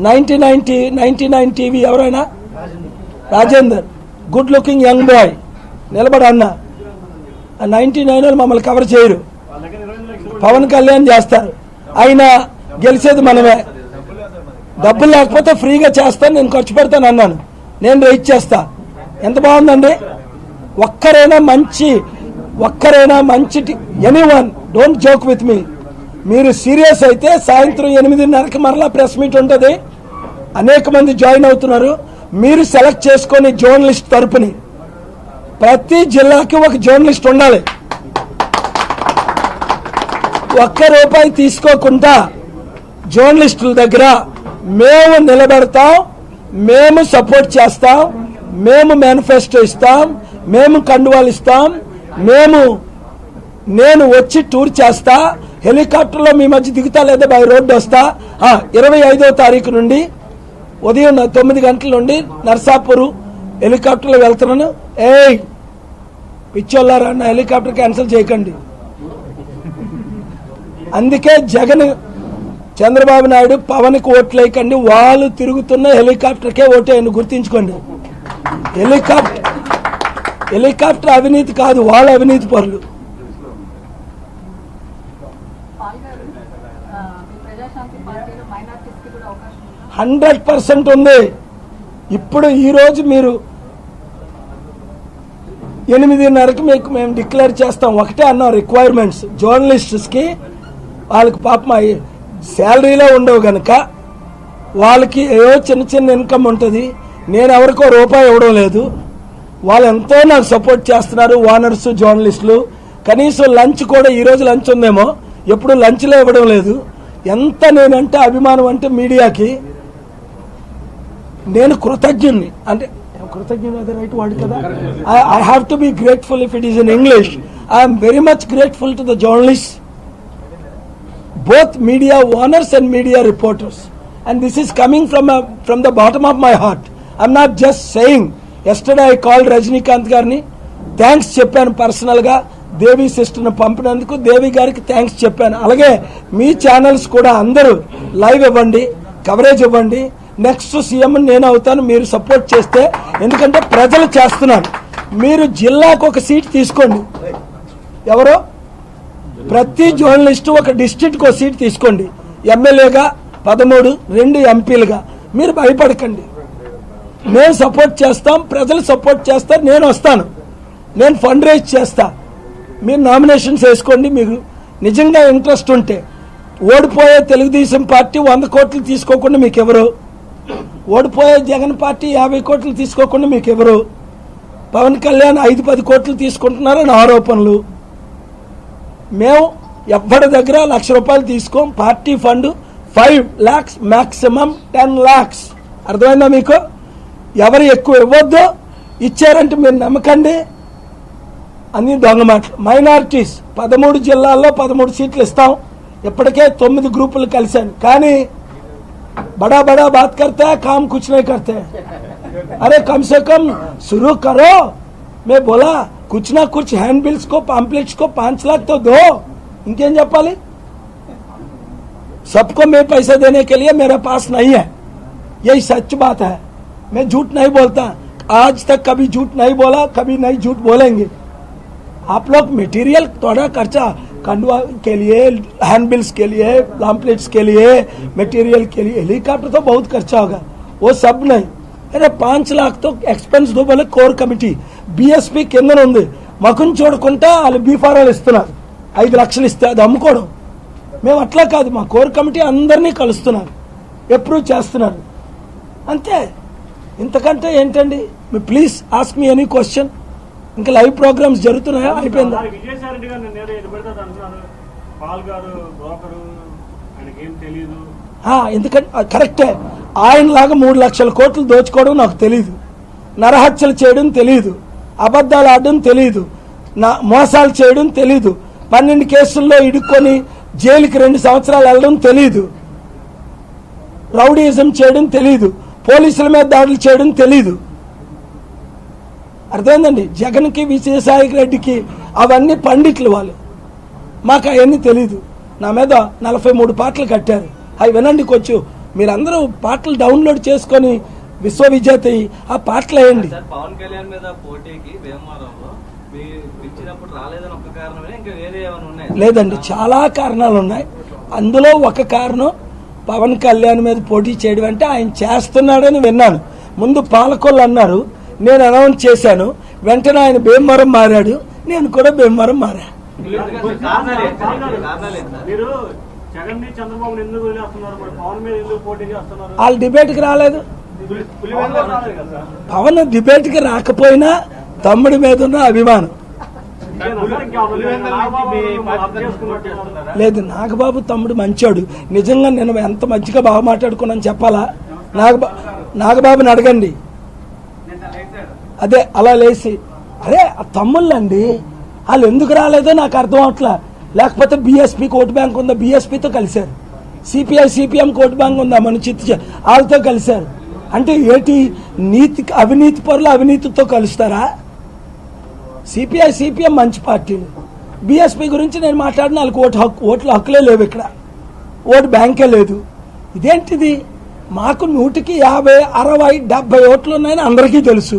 99 TV ఎవరైనా, Rajender, good looking young boy నిలబడి అన్న. 99 వాళ్ళు మమ్మల్ని కవర్ చేయరు, పవన్ కళ్యాణ్ చేస్తారు. అయినా గెలిచేది మనమే. డబ్బులు లేకపోతే ఫ్రీగా చేస్తాను, నేను ఖర్చు పెడతాను అన్నాను. నేను రైట్ చేస్తా. ఎంత బాగుందండి. ఒక్కరైనా మంచి anyone, don't joke with me. మీరు సీరియస్ అయితే సాయంత్రం 8:30కి మరలా ప్రెస్ మీట్ ఉంటుంది. అనేక మంది జాయిన్ అవుతున్నారు. మీరు సెలెక్ట్ చేసుకొని జర్నలిస్ట్ తరపుని ప్రతి జిల్లాకి ఒక జర్నలిస్ట్ ఉండాలి. ₹1 తీసుకోకుండా జర్నలిస్టుల దగ్గర మేము నిలబెడతాం, మేము సపోర్ట్ చేస్తాం, మేము మేనిఫెస్టో ఇస్తాం, మేము కండువాలు ఇస్తాం, నేను వచ్చి టూర్ చేస్తా, హెలికాప్టర్లో మీ మధ్య దిగుతా, లేదా బై రోడ్డు వస్తా. 25వ తారీఖు నుండి ఉదయం 9 గంటల నుండి నర్సాపూర్ హెలికాప్టర్లో వెళ్తున్నాను. పిచ్చోళ్ళారా, నా హెలికాప్టర్ క్యాన్సిల్ చేయకండి. అందుకే చంద్రబాబు నాయుడు పవన్కి ఓట్లు వేయకండి, వాళ్ళు తిరుగుతున్న హెలికాప్టర్కే ఓటేయండి. గుర్తించుకోండి, హెలికాప్టర్ అవినీతి కాదు, వాళ్ళ అవినీతి పరులు. 100% ఉంది. ఇప్పుడు ఈరోజు మీరు 8:30కి మీకు మేము డిక్లేర్ చేస్తాం. ఒకటే అన్నాం, రిక్వైర్మెంట్స్ జర్నలిస్ట్స్కి. వాళ్ళకి పాపం శాలరీలో ఉండవు కనుక వాళ్ళకి ఏవో చిన్న ఇన్కమ్ ఉంటుంది. నేను ఎవరికో రూపాయి ఇవ్వడం లేదు. వాళ్ళు ఎంతో నాకు సపోర్ట్ చేస్తున్నారు, ఓనర్స్, జర్నలిస్టులు. కనీసం లంచ్ కూడా, ఈరోజు లంచ్ ఉందేమో, ఎప్పుడు లంచ్లో ఇవ్వడం లేదు. ఎంత నేనంటే అభిమానం అంటే మీడియాకి. నేను కృతజ్ఞుని, అంటే కృతజ్ఞుని అదే రైట్ వర్డ్ కదా. I have to be grateful if it is in English. I'm very much grateful to the journalist, both media owners and media reporters, and this is coming from the bottom of my heart. I'm not just saying. Yesterday I called Rajinikanth garni, thanks చెప్పాను పర్సనల్గా. దేవి సిస్టర్ని పంపినందుకు దేవి గారికి thanks చెప్పాను. అలాగే మీ channels కూడా అందరూ live ఇవ్వండి, coverage ఇవ్వండి. నెక్స్ట్ సీఎం నేను అవుతాను మీరు సపోర్ట్ చేస్తే. ఎందుకంటే ప్రజలు చేస్తున్నారు. మీరు జిల్లాకు ఒక సీట్ తీసుకోండి. ఎవరో ప్రతి జర్నలిస్టు ఒక డిస్ట్రిక్ట్కి ఒక సీట్ తీసుకోండి. ఎమ్మెల్యేగా 13, 2 ఎంపీలుగా. మీరు భయపడకండి, మేము సపోర్ట్ చేస్తాం, ప్రజలు సపోర్ట్ చేస్తారు. నేను వస్తాను, నేను ఫండ్ రైజ్ చేస్తా. మీరు నామినేషన్స్ వేసుకోండి. మీకు నిజంగా ఇంట్రెస్ట్ ఉంటే. ఓడిపోయే తెలుగుదేశం పార్టీ 100 కోట్లు తీసుకోకుండా మీకు ఎవరు? ఓడిపోయే జగన్ పార్టీ 50 కోట్లు తీసుకోకుండా మీకు ఎవరు? పవన్ కళ్యాణ్ 5-10 కోట్లు తీసుకుంటున్నారని ఆరోపణలు. మేము ఎవ్వరి దగ్గర ₹1,00,000 తీసుకోం. Party fund 5 lakhs, maximum 10 lakhs. అర్థమైందా మీకు? ఎవరు ఎక్కువ ఇవ్వద్దు, ఇచ్చారంటే మీరు నమ్మకండి. అన్ని దొంగ మాటలు. మైనారిటీస్ 13 జిల్లాల్లో 13 సీట్లు ఇస్తాం. ఇప్పటికే 9 గ్రూపులు కలిశాను. కానీ बड़ा बड़ा बात करता है, काम कुछ नहीं करते. अरे कम से कम शुरू करो. मैं बोला कुछ ना कुछ हैंड बिल्स को, पैम्पलेट्स को 5 लाख तो दो. इंकेम చెప్పాలి? सबको मैं पैसा देने के लिए मेरे पास नहीं है. यही सच बात है. मैं झूठ नहीं बोलता. आज तक कभी झूठ नहीं बोला, कभी नहीं झूठ बोलेंगे. आप लोग मटेरियल थोड़ा खर्चा कंडवा के लिए, हैंड बिल्स के लिए, पैम्पलेट्स के लिए, मटेरियल के लिए, हेलीकॉप्टर तो बहुत खर्चा होगा, वो सब नहीं. अरे 5 लाख तो एक्सपेंस दो बोले. कोर कमिटी बीएसपी కింద ఉంది. మకుని చూడకుండా వాళ్ళు బీఫారాలు ఇస్తున్నారు. 5 లక్షలు ఇస్తే అది అమ్ముకోవడం. మేము అట్లా కాదు. మా కోర్ కమిటీ అందరినీ కలుస్తున్నారు, అప్రూవ్ చేస్తున్నారు. అంతే. ఇంతకంటే ఏంటండి? మీ please ask me any question. ఇంకా లైవ్ ప్రోగ్రామ్స్ జరుగుతున్నాయా? అయిపోయిందా? ఎందుకంటే కరెక్టే. ఆయనలాగా 3 లక్షల కోట్లు దోచుకోవడం నాకు తెలియదు, నరహత్యలు చేయడం తెలియదు, అబద్ధాలు ఆడడం తెలియదు, మోసాలు చేయడం తెలియదు, 12 కేసుల్లో ఇడుక్కొని జైలుకి 2 సంవత్సరాలు వెళ్ళడం తెలియదు, రౌడీయిజం చేయడం తెలియదు, పోలీసుల మీద దాడులు చేయడం తెలియదు. అర్థమైందండి? జగన్కి, విజయసాయి రెడ్డికి అవన్నీ పండిట్లు వాళ్ళు. మాకు అవన్నీ తెలీదు. నా మీద 43 పాటలు కట్టారు. అవి వినండి కొంచెం. మీరందరూ పాటలు డౌన్లోడ్ చేసుకొని విశ్వవిజేత ఆ పాటలు వేయండి. పవన్ కళ్యాణ్ మీద పోటీకి భీమవరంలో రాలేదని ఒక కారణమే, ఇంకా వేరే ఏమైనా ఉన్నాయి? లేదండి, చాలా కారణాలు ఉన్నాయి. అందులో ఒక కారణం పవన్ కళ్యాణ్ మీద పోటీ చేయడం అంటే ఆయన చేస్తున్నాడని విన్నాను. ముందు పాలకొల్లు అన్నారు, నేను అనౌన్స్ చేశాను. వెంటనే ఆయన భీమవరం మారాడు, నేను కూడా భీమవరం మారా. వాళ్ళు డిబేట్కి రాలేదు. పవన్ డిబేట్కి రాకపోయినా తమ్ముడి మీద ఉన్న అభిమానం లేదు. నాగబాబు తమ్ముడు మంచోడు. నిజంగా నేను ఎంత మంచిగా బాగా మాట్లాడుకున్నాను చెప్పాలా? నాగబాబుని అడగండి. అదే అలా లేచి అరే తమ్ముళ్ళండి, వాళ్ళు ఎందుకు రాలేదో నాకు అర్థం అవట్లా. లేకపోతే బీఎస్పీకి ఓటు బ్యాంక్ ఉందా, బీఎస్పీతో కలిశారు. సిపిఐ సిపిఎం ఓటు బ్యాంక్ ఉందా, మన వాళ్ళతో కలిశారు. అంటే ఏంటి? అవినీతి పరులు అవినీతితో కలుస్తారా? సిపిఐ సిపిఎం మంచి పార్టీలు. బీఎస్పీ గురించి నేను మాట్లాడిన వాళ్ళకి ఓట్ల హక్కులే లేవు. ఇక్కడ ఓటు బ్యాంకే లేదు. ఇదేంటిది? మాకు 100కి 50, 60, 70 ఓట్లు ఉన్నాయని అందరికీ తెలుసు.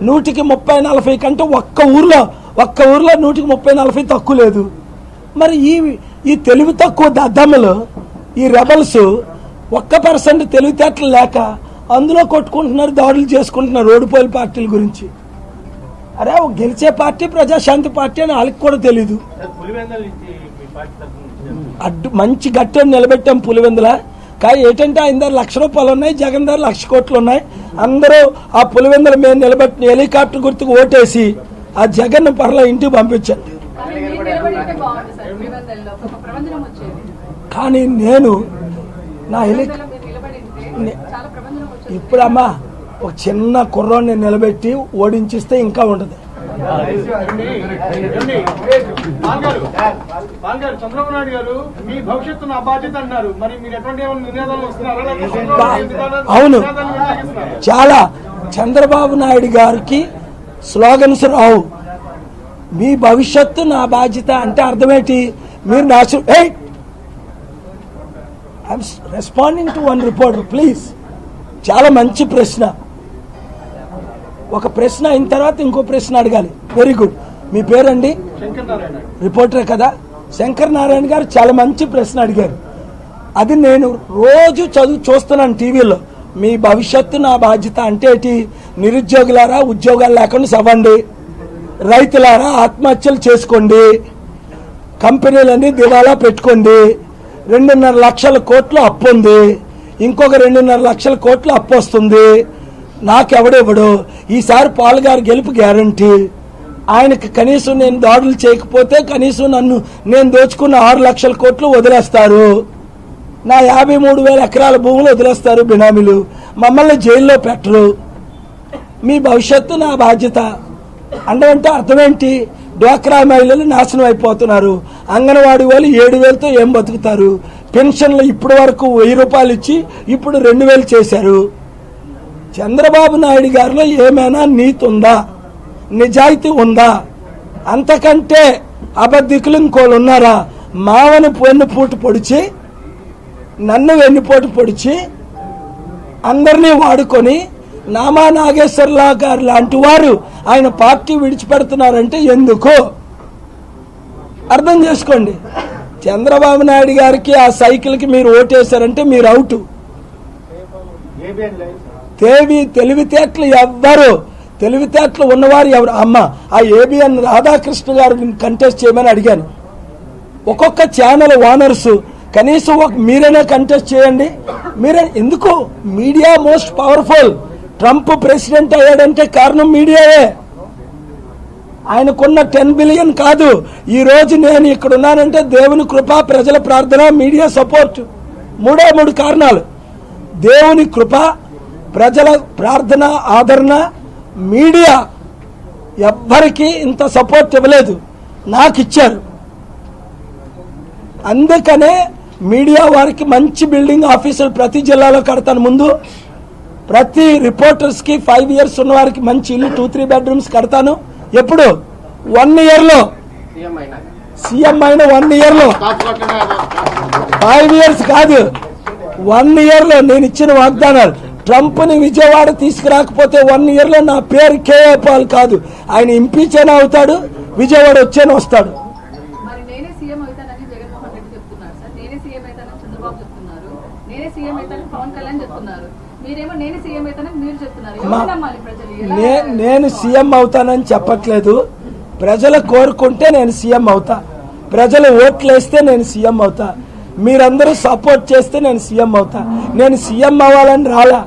100కి 30, 40 కంటే ఒక్క ఊర్లో 100కి 30, 40 తక్కువ లేదు. మరి ఈ తెలివి తక్కువ దద్దమ్మలు, ఈ రెబల్స్ 1% తెలివితేటలు లేక అందులో కొట్టుకుంటున్నారు, దాడులు చేసుకుంటున్నారు ఓడిపోయిన పార్టీల గురించి. అరే గెలిచే పార్టీ ప్రజాశాంతి పార్టీ అని వాళ్ళకి కూడా తెలీదు. మంచి గట్టి నిలబెట్టాం పులివెందుల. కానీ ఏంటంటే ఆయన దగ్గర ₹1,00,000 ఉన్నాయి, జగన్ దగ్గర 1,00,000 కోట్లు ఉన్నాయి. అందరూ ఆ పులివెందుల మీద నిలబెట్టిన హెలికాప్టర్ గుర్తుకు ఓటేసి ఆ జగన్ పర్ల ఇంటికి పంపించండి. కానీ నేను నా ఇప్పుడమ్మా ఒక చిన్న కుర్రాన్ని నిలబెట్టి ఓడించిస్తే ఇంకా ఉండదు. చంద్రబాబు నాయుడు గారు మీ భవిష్యత్తు నా బాధ్యత అన్నారు. మరి మీరు ఎటువంటి నినాదాలు వస్తున్నారా? అవును, చాలా. చంద్రబాబు నాయుడు గారికి స్లోగన్స్ రావు. మీ భవిష్యత్తు నా బాధ్యత అంటే అర్థమేంటి? మీరు నాశనం. I'm responding to one reporter please. చాలా మంచి ప్రశ్న. ఒక ప్రశ్న అయిన తర్వాత ఇంకో ప్రశ్న అడగాలి. Very good. మీ పేరండి? శంకర్ నారాయణ. రిపోర్టర్ కదా. శంకర్ నారాయణ గారు చాలా మంచి ప్రశ్న అడిగారు. అది నేను రోజు చూస్తున్నాను టీవీలో. మీ భవిష్యత్తు నా బాధ్యత అంటే ఏంటి? నిరుద్యోగులారా ఉద్యోగాలు లేకుండా సవ్వండి, రైతులారా ఆత్మహత్యలు చేసుకోండి, కంపెనీలన్నీ దివాలా పెట్టుకోండి, 2.5 లక్షల కోట్లు అప్పు ఉంది, ఇంకొక 2.5 లక్షల కోట్లు అప్పు వస్తుంది, నాకెవడెవడు, ఈసారి పాల్ గారు గెలుపు గ్యారంటీ, ఆయనకి కనీసం నేను దాడులు చేయకపోతే కనీసం నేను దోచుకున్న 6 లక్షల కోట్లు వదిలేస్తారు, నా 53,000 ఎకరాల భూములు వదిలేస్తారు బినామీలు, మమ్మల్ని జైల్లో పెట్టరు, మీ భవిష్యత్తు నా బాధ్యత అంటే అర్థమేంటి? డ్వాక్రా మహిళలు నాశనం అయిపోతున్నారు, అంగన్వాడీ వాళ్ళు 7,000తో ఏం బతుకుతారు, పెన్షన్లు ఇప్పటి వరకు 1,000 రూపాయలు ఇచ్చి ఇప్పుడు 2,000 చేశారు. చంద్రబాబు నాయుడు గారిలో ఏమైనా నీతి ఉందా, నిజాయితీ ఉందా? అంతకంటే అబద్ధికులు ఇంకోళ్ళు ఉన్నారా? మావని వెన్నుపోటు పొడిచి, నన్ను వెన్నుపోటు పొడిచి అందరినీ వాడుకొని నామా నాగేశ్వరరావు గారు లాంటి వారు ఆయన పార్టీ విడిచిపెడుతున్నారంటే ఎందుకు అర్థం చేసుకోండి. చంద్రబాబు నాయుడు గారికి ఆ సైకిల్కి మీరు ఓటేశారంటే మీరు అవుట్. తెలివితేటలు ఎవ్వరు, తెలివితేటలు ఉన్నవారు ఎవరు? అమ్మ ఆ ఏబిఎన్ రాధాకృష్ణ గారు కంటెస్ట్ చేయమని అడిగాను. ఒక్కొక్క ఛానల్ ఓనర్స్ కనీసం మీరైనా కంటెస్ట్ చేయండి. మీరే ఎందుకు? Media most powerful. Trump president అయ్యాడంటే కారణం మీడియాయే. ఆయనకున్న 10 బిలియన్ కాదు. ఈ రోజు నేను ఇక్కడ ఉన్నానంటే దేవుని కృప, ప్రజల ప్రార్థన, మీడియా సపోర్ట్. 3 కారణాలు: దేవుని కృప, ప్రజల ప్రార్థన, ఆదరణ, మీడియా. ఎవ్వరికి ఇంత సపోర్ట్ ఇవ్వలేదు, నాకు ఇచ్చారు. అందుకనే మీడియా వారికి మంచి బిల్డింగ్ ఆఫీసులు ప్రతి జిల్లాలో కడతాను. ముందు ప్రతి రిపోర్టర్స్కి 5 years ఉన్న వారికి మంచి ఇల్లు 2-3 bedrooms కడతాను. ఎప్పుడు? 1 yearలో. సీఎం అయిన 1 yearలో, 5 years కాదు, 1 yearలో నేను ఇచ్చిన వాగ్దానాలు. ట్రంప్ని విజయవాడ తీసుకురాకపోతే 1 yearలో నా పేరు కేఏ పాల్ కాదు. ఆయన ఇంపీచ్ అయినా అవుతాడు, విజయవాడ వచ్చేనా వస్తాడు. నేను సీఎం అవుతానని చెప్పట్లేదు. ప్రజలు కోరుకుంటే నేను సీఎం అవుతా, ప్రజలు ఓట్లేస్తే నేను సీఎం అవుతా, మీరందరూ సపోర్ట్ చేస్తే నేను సీఎం అవుతా. నేను సీఎం అవ్వాలని రాలా,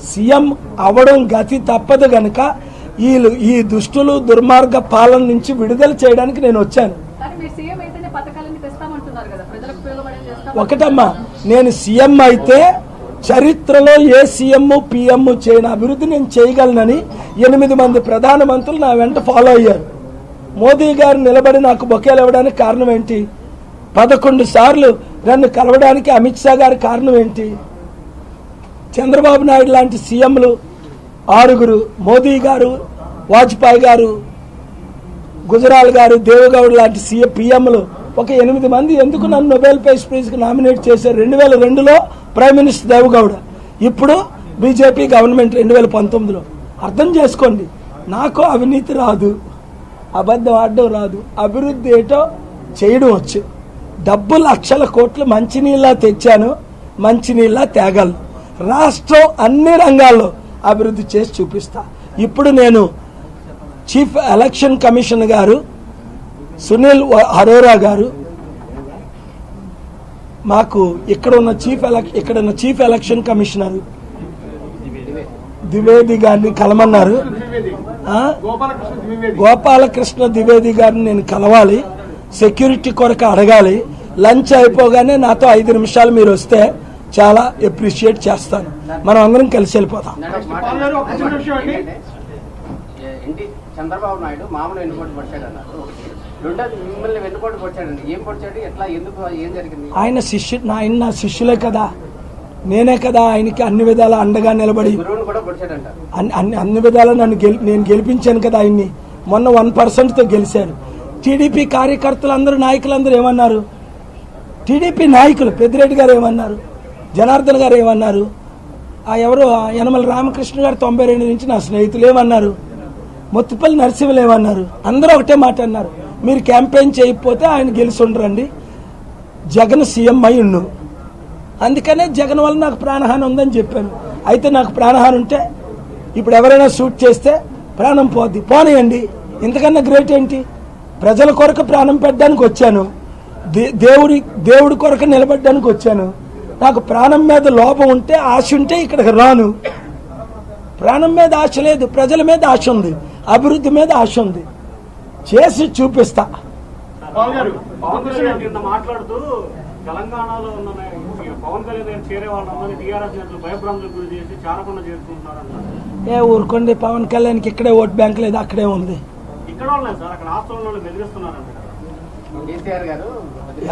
సీఎం అవ్వడం గతి తప్పదు గనక ఈ దుష్టులు దుర్మార్గ పాలన నుంచి విడుదల చేయడానికి నేను వచ్చాను. ఒకటమ్మా, నేను సీఎం అయితే చరిత్రలో ఏ సీఎం పిఎం చేయని అభివృద్ధి నేను చేయగలనని 8 మంది ప్రధానమంత్రులు నా వెంట ఫాలో అయ్యారు. మోదీ గారు నిలబడి నాకు బొకేలు ఇవ్వడానికి కారణం ఏంటి? 11 సార్లు నన్ను కలవడానికి అమిత్ షా గారి కారణం ఏంటి? చంద్రబాబు నాయుడు లాంటి సీఎంలు 6, మోదీ గారు, వాజ్పేయి గారు, గుజరాల్ గారు, దేవగౌడ్ లాంటి పిఎంలు ఒక 8 మంది ఎందుకు నన్ను నోబెల్ ప్రైజ్ ప్రైజ్కి నామినేట్ చేశారు? 2002లో ప్రైమ్ మినిస్టర్ దేవగౌడ, ఇప్పుడు బీజేపీ గవర్నమెంట్ 2019లో. అర్థం చేసుకోండి, నాకు అవినీతి రాదు, అబద్ధం ఆడడం రాదు, అభివృద్ధి ఏటో చేయడం వచ్చు. డబ్బు లక్షల కోట్లు మంచినీళ్ళ తెచ్చాను, మంచినీళ్ళ తేగలను. రాష్ట్రం అన్ని రంగాల్లో అభివృద్ధి చేసి చూపిస్తా. ఇప్పుడు నేను చీఫ్ ఎలక్షన్ కమిషన్ గారు సునీల్ అరోరా గారు మాకు ఇక్కడున్న చీఫ్ ఎలక్షన్ కమిషనర్ ద్వివేది గారిని కలమన్నారు. గోపాలకృష్ణ ద్వివేది గారిని నేను కలవాలి, సెక్యూరిటీ కొరకు అడగాలి. లంచ్ అయిపోగానే నాతో 5 నిమిషాలు మీరు వస్తే చాలా అప్రిషియేట్ చేస్తాను. మనం అందరం కలిసి వెళ్ళిపోతాం. చంద్రబాబు నాయుడు మామూలు వెన్నుపోటు పొడిచాడు అన్నారు. రెండోది మిమ్మల్ని వెన్నుపోటు పొడిచాడండి. ఏం పొడిచాడు, ఎట్లా, ఎందుకు, ఏం జరిగింది? ఆయన నా శిష్యులే కదా, నేనే కదా ఆయనకి అన్ని విధాల అండగా నిలబడి అన్ని విధాలా నేను గెలిపించాను కదా ఆయన్ని. మొన్న 1%తో గెలిచారు. టీడీపీ కార్యకర్తలందరూ నాయకులందరూ ఏమన్నారు? టీడీపీ నాయకులు పెద్దిరెడ్డి గారు ఏమన్నారు, జనార్దన్ గారు ఏమన్నారు, ఎవరు యనమల రామకృష్ణ గారు 92 నుంచి నా స్నేహితులు ఏమన్నారు, మొత్తుపల్లి నరసింహులు ఏమన్నారు? అందరూ ఒకటే మాట అన్నారు, మీరు క్యాంపెయిన్ చేయకపోతే ఆయన గెలిచి ఉండరండి, జగన్ సీఎం అయి ఉండు. అందుకనే జగన్ వల్ల నాకు ప్రాణహాని ఉందని చెప్పాను. అయితే నాకు ప్రాణహాని ఉంటే ఇప్పుడు ఎవరైనా షూట్ చేస్తే ప్రాణం పోద్ది, పోనీయండి. ఇంతకన్నా గ్రేట్ ఏంటి? ప్రజల కొరకు ప్రాణం పెట్టడానికి వచ్చాను, దేవుడి కొరకు నిలబడడానికి వచ్చాను. నాకు ప్రాణం మీద లోపం ఉంటే, ఆశ ఉంటే ఇక్కడికి రాను. ప్రాణం మీద ఆశ లేదు, ప్రజల మీద ఆశ ఉంది, అభివృద్ధి మీద ఆశ ఉంది. చేసి చూపిస్తా. పాల్ గారు పవన్ కళ్యాణ్ కింద మాట్లాడుతూ తెలంగాణలో ఉన్న పవన్ కళ్యాణ్ చేరే వాళ్ళందరినీ టీఆర్ఎస్ నేతలు భయభ్రాంతులకు గురి చేసి చారకుండా చేసుకుంటున్నారన్నారు. ఊరుకోండి, పవన్ కళ్యాణ్కి ఇక్కడే ఓట్ బ్యాంక్ లేదు, అక్కడే ఉంది. ఇక్కడ వాళ్ళే సార్, అక్కడ ఆస్తులను బెదిరిస్తున్నారంట. కేసీఆర్ గారు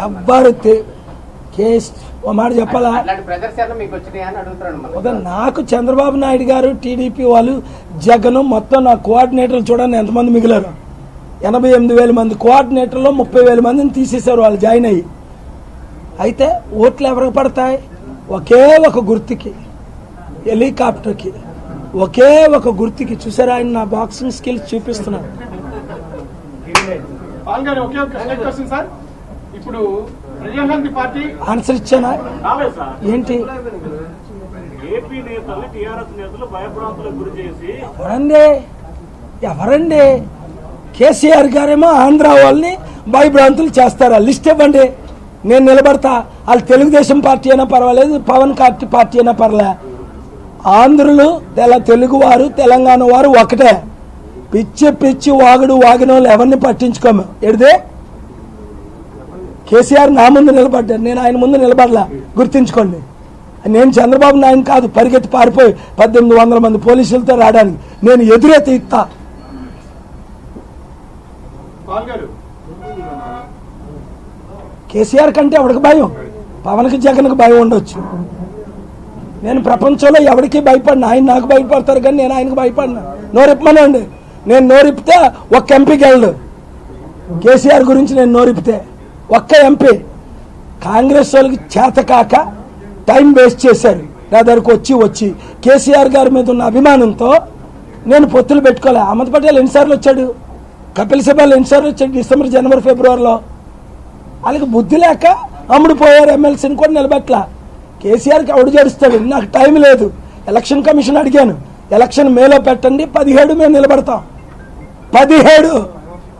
ఎవ్వరు కేసు ఓ మాట చెప్పాలా? అలాంటి ప్రదర్శనలు మీకు వచ్చినాయా అని అడుగుతున్నాను. నాకు చంద్రబాబు నాయుడు గారు, టీడీపీ వాళ్ళు, జగన్ మొత్తం నా కోఆర్డినేటర్లు చూడండి ఎంతమంది మిగిలారు. 88,000 మంది కోఆర్డినేటర్లో 30,000 మందిని తీసేశారు వాళ్ళు జాయిన్ అయ్యి. అయితే ఓట్లు ఎవరికి పడతాయి? ఒకే ఒక గుర్తుకి, హెలికాప్టర్కి, ఒకే ఒక గుర్తుకి. చూసారా, ఆయన నా బాక్సింగ్ స్కిల్స్ చూపిస్తున్నారు. పాల్ గారు ఒకే ఒక క్వశ్చన్ సార్. ఇప్పుడు ప్రజాశాంతి పార్టీ ఆన్సర్ ఇచ్చానా? రాలేదు సార్. ఏంటి? ఏపీ నేతలు టీఆర్ఎస్ నేతలు భయభ్రాంతులకు గురి చేసి ఎవరండి? కేసీఆర్ గారేమో ఆంధ్ర వాళ్ళని భయభ్రాంతులు చేస్తారా? లిస్ట్ ఇవ్వండి, నేను నిలబడతా. వాళ్ళు తెలుగుదేశం పార్టీ అయినా పర్వాలేదు, పవన్ పార్టీ అయినా పర్లే. ఆంధ్రులు తెలుగు వారు, తెలంగాణ వారు ఒకటే. పిచ్చి వాగిన వాళ్ళు ఎవరిని పట్టించుకోము. ఎడిదే కేసీఆర్ నా ముందు నిలబడ్డాడు, నేను ఆయన ముందు నిలబడలా. గుర్తించుకోండి, నేను చంద్రబాబు నాయుడు కాదు పరిగెత్తి పారిపోయి 1800 మంది పోలీసులతో రావడానికి. నేను ఎదురైతే ఇస్తా. కేసీఆర్ కంటే ఎవరికి భయం? పవన్కి జగన్కి భయం ఉండొచ్చు. నేను ప్రపంచంలో ఎవరికి భయపడినా, ఆయన నాకు భయపడతారు కానీ నేను ఆయనకు భయపడినా. నోరిప్పమనండి, నేను నోరిప్పితే ఒక్క ఎంపీకి వెళ్ళడు. కేసీఆర్ గురించి నేను నోరిప్పితే ఒక్క ఎంపీ. కాంగ్రెస్ వాళ్ళకి చేతకాక టైం వేస్ట్ చేశారు నా దగ్గరకు వచ్చి కేసీఆర్ గారి మీద ఉన్న అభిమానంతో నేను పొత్తులు పెట్టుకోలే. అహ్మద్ పటేల్ ఎన్నిసార్లు వచ్చాడు, కపిల్ సిబాల్ ఎన్నిసార్లు వచ్చాడు, డిసెంబర్, జనవరి, ఫిబ్రవరిలో. వాళ్ళకి బుద్ధి లేక అమ్ముడు పోయారు. ఎమ్మెల్సీని కూడా నిలబెట్టలా. కేసీఆర్కి ఎవడు జడుస్తాడు? నాకు టైం లేదు. ఎలక్షన్ కమిషన్ అడిగాను, ఎలక్షన్ మేలో పెట్టండి, 17 మేము నిలబడతాం. 17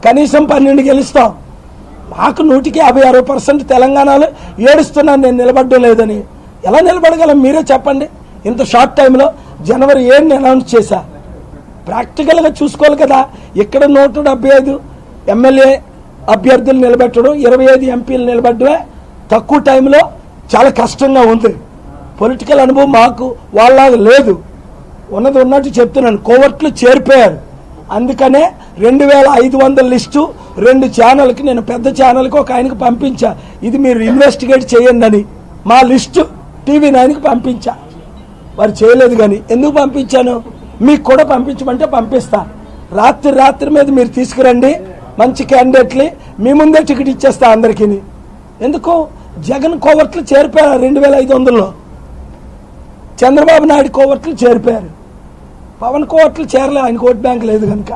కనీసం 12 గెలుస్తాం. మాకు 150-60% తెలంగాణలో ఏడుస్తున్నాను నేను నిలబడడం లేదని. ఎలా నిలబడగలం మీరే చెప్పండి? ఇంత షార్ట్ టైంలో జనవరి 7 అనౌన్స్ చేశా. ప్రాక్టికల్గా చూసుకోవాలి కదా. ఇక్కడ 175 ఎమ్మెల్యే అభ్యర్థులు నిలబెట్టడం, 25 ఎంపీలు నిలబెట్టడమే తక్కువ టైంలో చాలా కష్టంగా ఉంది. పొలిటికల్ అనుభవం మాకు వాళ్ళలాగా లేదు. ఉన్నది ఉన్నట్టు చెప్తున్నాను. కోవర్ట్లు చేరిపోయారు. అందుకనే 2500 లిస్టు 2 ఛానల్కి, నేను పెద్ద ఛానల్కి ఒక ఆయనకి పంపించా, ఇది మీరు ఇన్వెస్టిగేట్ చేయండి అని. మా లిస్టు TV9కి పంపించా. వారు చేయలేదు. కానీ ఎందుకు పంపించాను? మీకు కూడా పంపించమంటే పంపిస్తా. రాత్రి మీద మీరు తీసుకురండి మంచి క్యాండిడేట్ని, మీ ముందే టికెట్ ఇచ్చేస్తా అందరికీ. ఎందుకు? జగన్ కోవర్ట్లు చేరిపోయారు 2500లో. చంద్రబాబు నాయుడు కోవర్ట్లు చేరిపోయారు. పవన్ కోవర్ట్లు చేరలే, ఆయన ఓట్ బ్యాంక్ లేదు కనుక.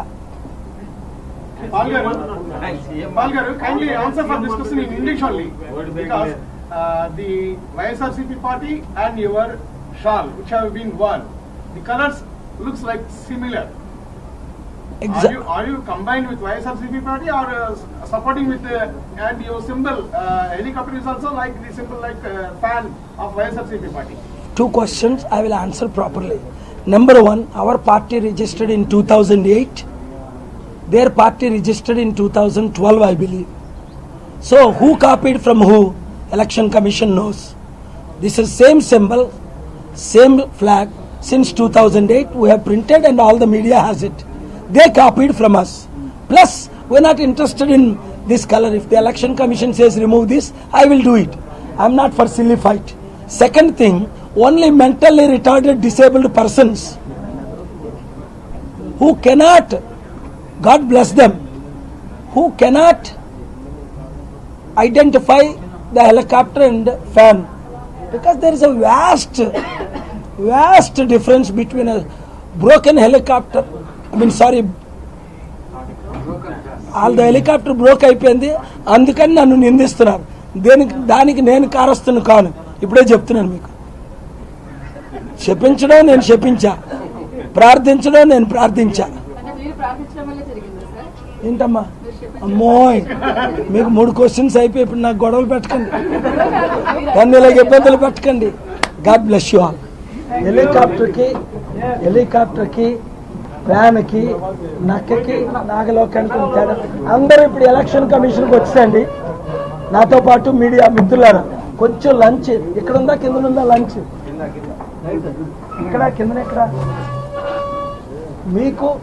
Paul Garu, kindly answer for this question in English only, because the YSRCP party and your shawl, which have been worn, the colors looks like similar. Are you combined with YSRCP party or supporting with and your symbol helicopter is also like the symbol like fan of YSRCP party? 2 questions I will answer properly. Number 1, our party registered in 2008. Their party registered in 2012, I believe. So who copied from who? Election Commission knows. This is same symbol, same flag since 2008. We have printed and all the media has it. They copied from us. Plus, we're not interested in this color. If the Election Commission says remove this, I will do it. I'm not for silly fight. Second thing, only mentally retarded disabled persons who cannot, God bless them, who cannot identify the helicopter and fan, because there is a vast difference between a broken helicopter, all the helicopter broke అయిపోయింది, అందుకని నన్ను నిందిస్తున్నారు. దానికి నేను కారస్తును కాను, ఇప్పుడే చెప్తున్నాను మీకు. శపించడం నేను శపించా, ప్రార్థించడం నేను ప్రార్థించా. ఏంటమ్మా అమ్మోయ్, మీకు 3 క్వశ్చన్స్ అయిపోయి ఇప్పుడు నాకు గొడవలు పెట్టకండి, నన్ను ఇలాగ ఇబ్బందులు పెట్టకండి. God bless you all. హెలికాప్టర్కి ఫ్యాన్కి నక్కకి నాగలోకానికి తేడా. అందరూ ఇప్పుడు ఎలక్షన్ కమిషన్కి వచ్చేయండి నాతో పాటు మీడియా మిత్రులారా. కొంచెం లంచ్ ఇక్కడ ఉందా, కింద ఉందా లంచ్? ఇక్కడ కింద మీకు